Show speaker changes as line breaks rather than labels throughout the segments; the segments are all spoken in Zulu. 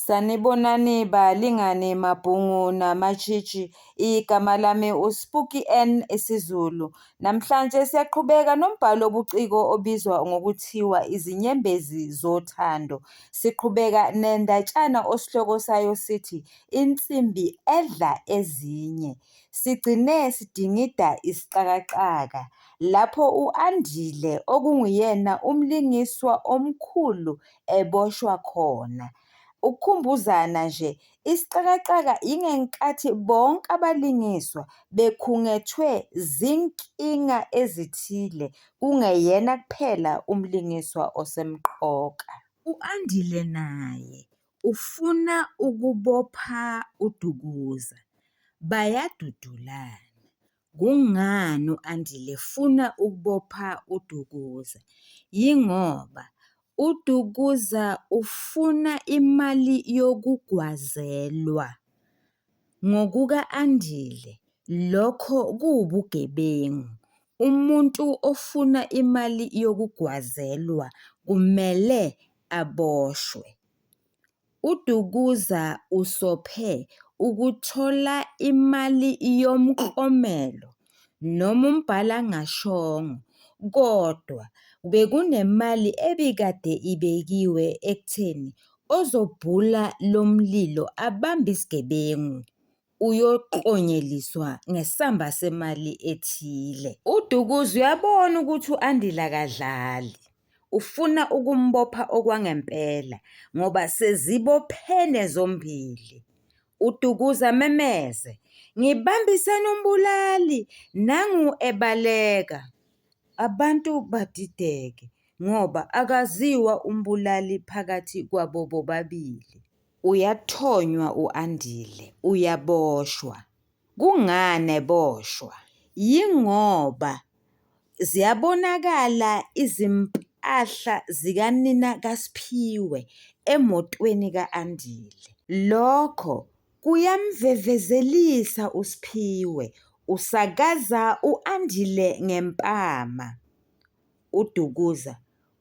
Sanibonani balingani mabhungu namatshitshi, igama lami uSpooky N isiZulu. Namhlanje siyaqhubeka nombhalo wobuciko obizwa ngokuthiwa Izinyembezi Zothando. Siqhubeka nendatshana osihloko sayo sithi Insimbi Edla Ezinye. Sigcine sidingida isixakaxaka lapho u-Andile okunguyena umlingiswa omkhulu eboshwa khona. Ukukhumbuzana nje, isixakaxaka ingenkathi bonke abalingiswa bekhungethwe zinkinga ezithile kungeyena kuphela umlingiswa osemqoka. U-Andile naye ufuna ukubopha uDukuza, bayadudulana. Kungani u-Andile efuna ukubopha uDukuza? Yingoba uDukuza ufuna imali yokugwazelwa. Ngokuka-Andile, lokho kuwubugebengu. Umuntu ofuna imali yokugwazelwa kumele aboshwe. UDukuza usophe ukuthola imali yomklomelo noma umbhalangashongo, kodwa bekunemali ebikade ibekiwe ekutheni ozobhula lo mlilo abambe isigebengu uyoklonyeliswa ngesamba semali ethile. UDukuza uyabona ukuthi u-Andile akadlali, ufuna ukumbopha okwangempela ngoba sezibophene zombili. UDukuza memeze, ngibambisene umbulali, nangu ebaleka. Abantu badideke ngoba akaziwa umbulali phakathi kwabo bobabili. Uyathonywa u-Andile, uyaboshwa. Kungani eboshwa? Yingoba ziyabonakala izimpahla zikanina kaSphiwe emotweni ka-Andile. Lokho kuyamvevezelisa uSphiwe, usakaza u-Andile ngempama. UDukuza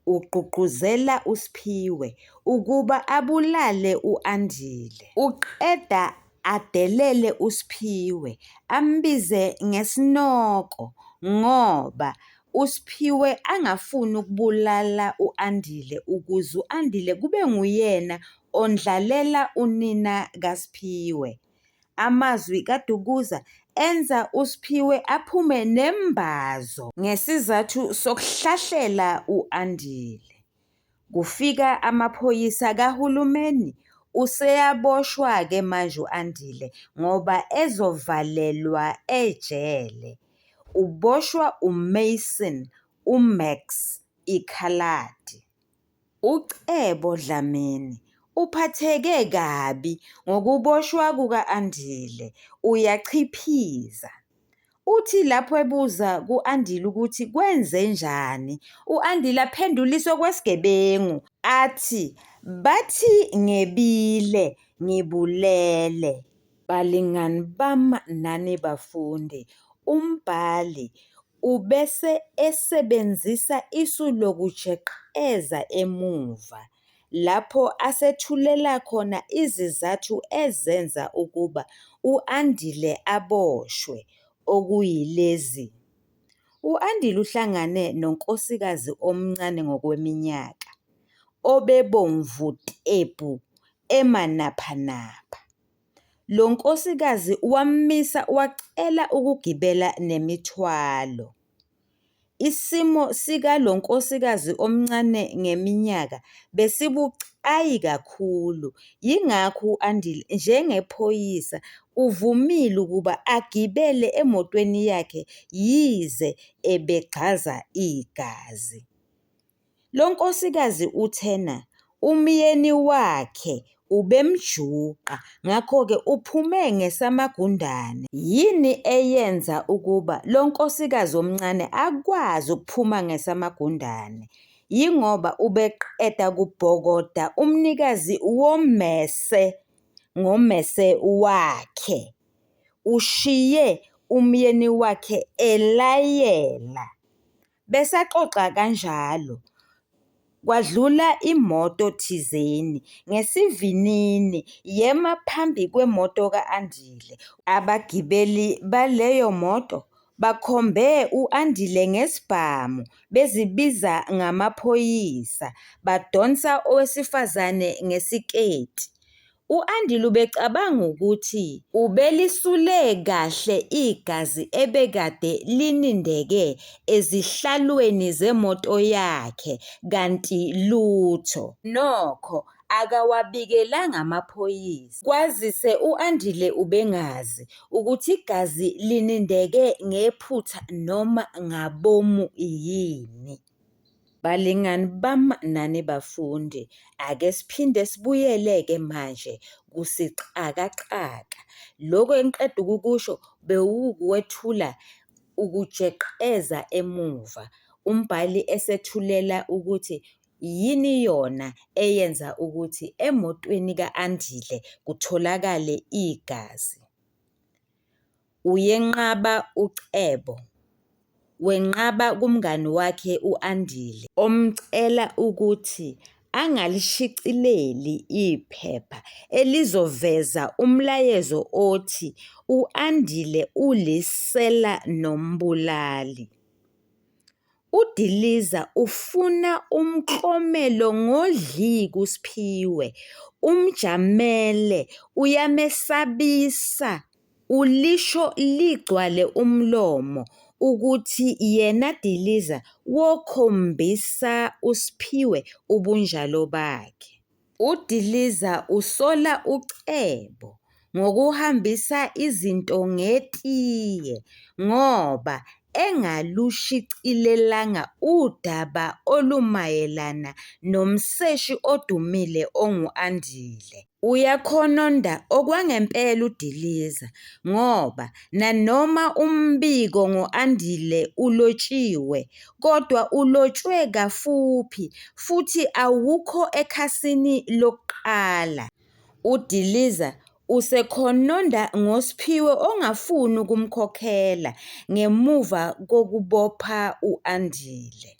ugqugquzela uSphiwe ukuba abulale u-Andile. Uqeda adelele uSphiwe ambize ngesinoko ngoba uSphiwe angafuni ukubulala u-Andile ukuze u-Andile kube nguyena ondlalela unina kaSphiwe. Amazwi kaDukuza enza uSphiwe aphume nembazo ngesizathu sokuhlahlela u-Andile. Kufika amaphoyisa kahulumeni, useyaboshwa-ke manje u-Andile ngoba ezovalelwa ejele. Uboshwa uMason, uMax, iKhaladi. UCebo Dlamini uphatheke kabi ngokuboshwa kuka-Andile, uyachiphiza. Uthi lapho ebuza ku-Andile ukuthi kwenzenjani, u-Andile aphenduliswe kwesigebengu athi, bathi ngebile ngibulele. Balingani bami nani bafundi, umbhali ubese esebenzisa isu lokujeqeza emuva lapho asethulela khona izizathu ezenza ukuba u-Andile aboshwe, okuyilezi. U-Andile uhlangane nonkosikazi omncane ngokweminyaka, obebomvu tebhu, emanaphanapha. Lo nkosikazi wamisa wacela ukugibela nemithwalo. Isimo sikalo nkosikazi omncane ngeminyaka besibucayi kakhulu, yingakho u-Andile njengephoyisa uvumile ukuba agibele emotweni yakhe yize ebegxaza igazi. Lo nkosikazi uthena umyeni wakhe ubemjuqa, ngakho-ke uphume ngesamagundane. Yini eyenza ukuba lo nkosikazi omncane akwazi ukuphuma ngesamagundane? Yingoba ubeqeda kubhokoda umnikazi wommese ngommese wakhe, ushiye umyeni wakhe elayela. Besaxoxa kanjalo, Kwadlula imoto thizeni ngesivinini yema phambi kwemoto ka-Andile. Abagibeli baleyo moto bakhombe u-Andile ngesibhamu bezibiza ngamaphoyisa, badonsa owesifazane ngesiketi. U-Andile ubecabanga ukuthi ubelisule kahle igazi ebekade linindeke ezihlalweni zemoto yakhe kanti lutho nokho akawabikelanga amaphoyisa. Kwazise u-Andile ubengazi ukuthi igazi linindeke ngephutha noma ngabomu yini. Balingani bami nani bafundi, ake siphinde sibuyele-ke manje kusixakaxaka. Lokhu engiqeda ukukusho bewukwethula ukujeqeza emuva. Umbhali esethulela ukuthi yini yona eyenza ukuthi emotweni ka-Andile kutholakale igazi. Uyenqaba uCebo, wenqaba kumngani wakhe u-Andile, omcela ukuthi angalishicileli iphepha elizoveza umlayezo othi u-Andile ulisela nombulali. UDiliza ufuna umklomelo ngodli kuSiphiwe, umjamele, uyamesabisa, ulisho ligcwale umlomo ukuthi yena Diliza wokhombisa uSiphiwe ubunjalo bakhe. UDiliza usola uCebo ngokuhambisa izinto ngetiye ngoba engalushicilelanga udaba olumayelana nomseshi odumile ongu-Andile. Uyakhononda okwangempela uDiliza ngoba nanoma umbiko ngo-Andile ulotshiwe kodwa ulotshwe kafuphi futhi awukho ekhasini lokuqala. UDiliza usekhononda ngoSiphiwe ongafuni ukumkhokhela ngemuva kokubopha u-Andile.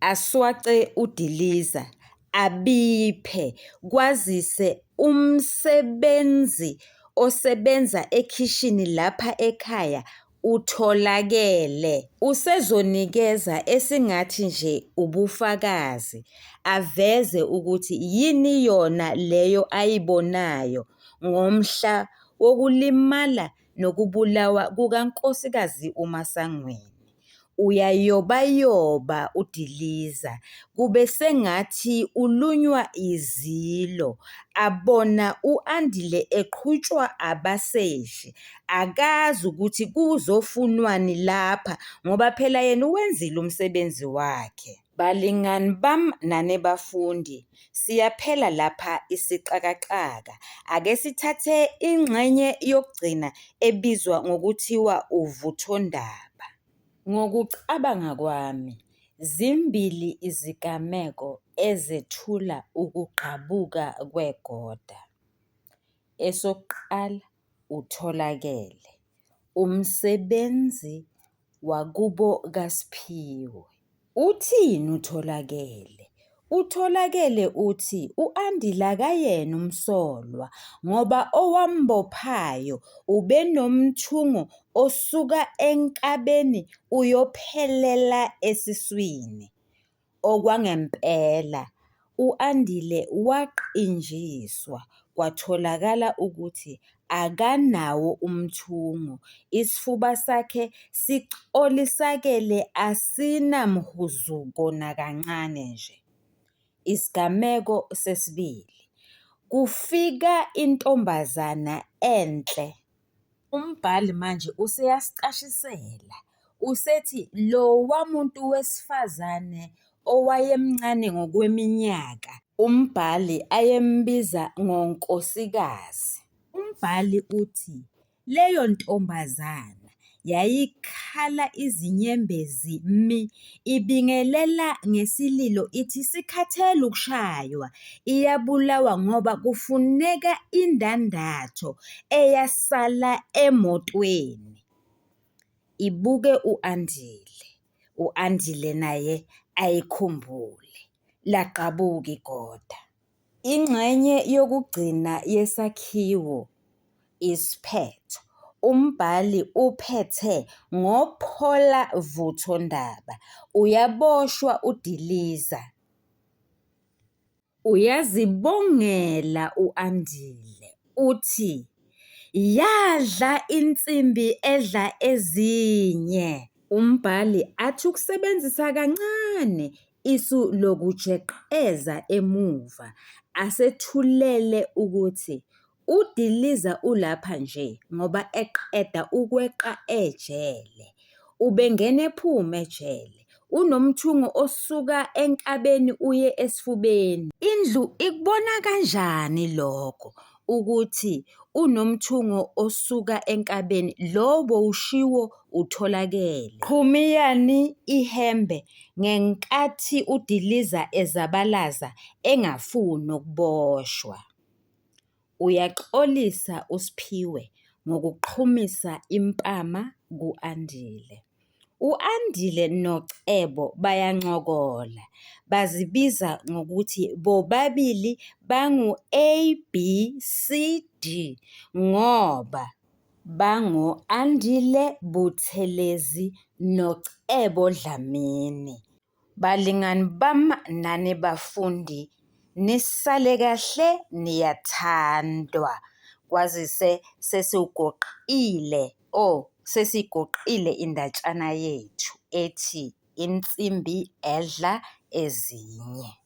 Aswace uDiliza abiphe kwazise umsebenzi osebenza ekhishini lapha ekhaya utholakele. Usezonikeza esingathi nje ubufakazi aveze ukuthi yini yona leyo ayibonayo ngomhla wokulimala nokubulawa kukaNkosikazi uMasangweni. Uyayobayoba uDiliza kube sengathi ulunywa izilo, abona u-Andile eqhutshwa abaseshi. Akazi ukuthi kuzofunwani lapha ngoba phela yena uwenzile umsebenzi wakhe. Balingani bami nane bafundi, siyaphela lapha isixakaxaka. Ake sithathe ingxenye yokugcina ebizwa ngokuthiwa uvuthondaba. Ngokucabanga kwami, zimbili izigameko ezethula ukugqabuka kwegoda. Esokuqala, utholakele, umsebenzi wakubo kaSiphiwe. Uthini utholakele? UTholakele uthi u-Andile akayena umsolwa ngoba owambophayo ubenomthungo osuka enkabeni uyophelela esiswini. Okwangempela u-Andile waqinjiswa kwatholakala ukuthi akanawo umthungo, isifuba sakhe sicolisakele asinamhuzuko nakancane nje. Isigameko sesibili, kufika intombazana enhle. Umbhali manje useyasicashisela, usethi lo wamuntu wesifazane owayemncane ngokweminyaka, umbhali ayembiza ngonkosikazi. Umbhali uthi leyo ntombazana yayikhala izinyembezi ibingelela ngesililo ithi sikhathele ukushaywa, iyabulawa ngoba kufuneka indandatho eyasala emotweni. Ibuke u-Andile naye ayikhumbule. lagqabuka igoda. Ingxenye yokugcina yesakhiwo, isiphetho, umbhali uphethe ngopholavuthondaba. Uyaboshwa udiliza. Uyazibongela u-Andile uthi, "Yadla insimbi edla ezinye." Umbhali athi ukusebenzisa kancane isu lokujeqeza emuva asethulele ukuthi udiliza ulapha nje ngoba eqeda ukweqa ejele. Ubengena ephume ejele. Unomthungo osuka enkabeni uye esifubeni. Indlu ikubona kanjani lokho ukuthi unomthungo osuka enkabeni lo bowushiwo utholakele? Qhumiyani ihembe ngenkathi udiliza ezabalaza engafuni ukuboshwa. Uyaxolisa uSphiwe ngokuqhumisa impama ku-Andile. U-Andile noCebo bayancokola. Bazibiza ngokuthi bobabili bangu-A-B-C-D ngoba bango-Andile Buthelezi noCebo Dlamini. Balingani bami nani bafundi, nisale kahle, niyathandwa. Kwazise sesigoqile indatshana yethu ethi insimbi edla ezinye.